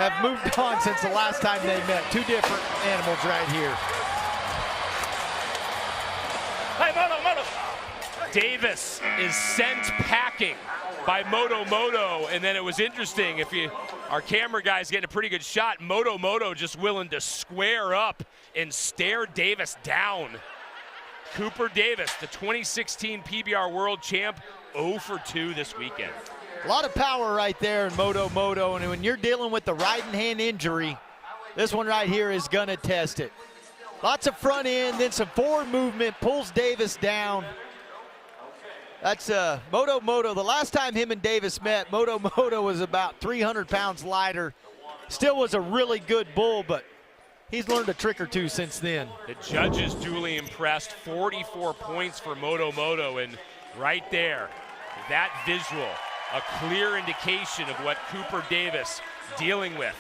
have moved on since the last time they met. Two different animals right here. Hey, Moto. Davis is sent packing by Moto, and then it was interesting. Our camera guy's getting a pretty good shot. Moto just willing to square up and stare Davis down. Cooper Davis, the 2016 PBR World Champ, 0 for 2 this weekend. A lot of power right there in Moto, and when you're dealing with the riding hand injury, this one right here is gonna test it. Lots of front end, then some forward movement, pulls Davis down. That's Moto. The last time him and Davis met, Moto was about 300 pounds lighter. Still was a really good bull, but he's learned a trick or two since then. The judges duly impressed, 44 points for Moto, and right there, that visual, a clear indication of what Cooper Davis dealing with.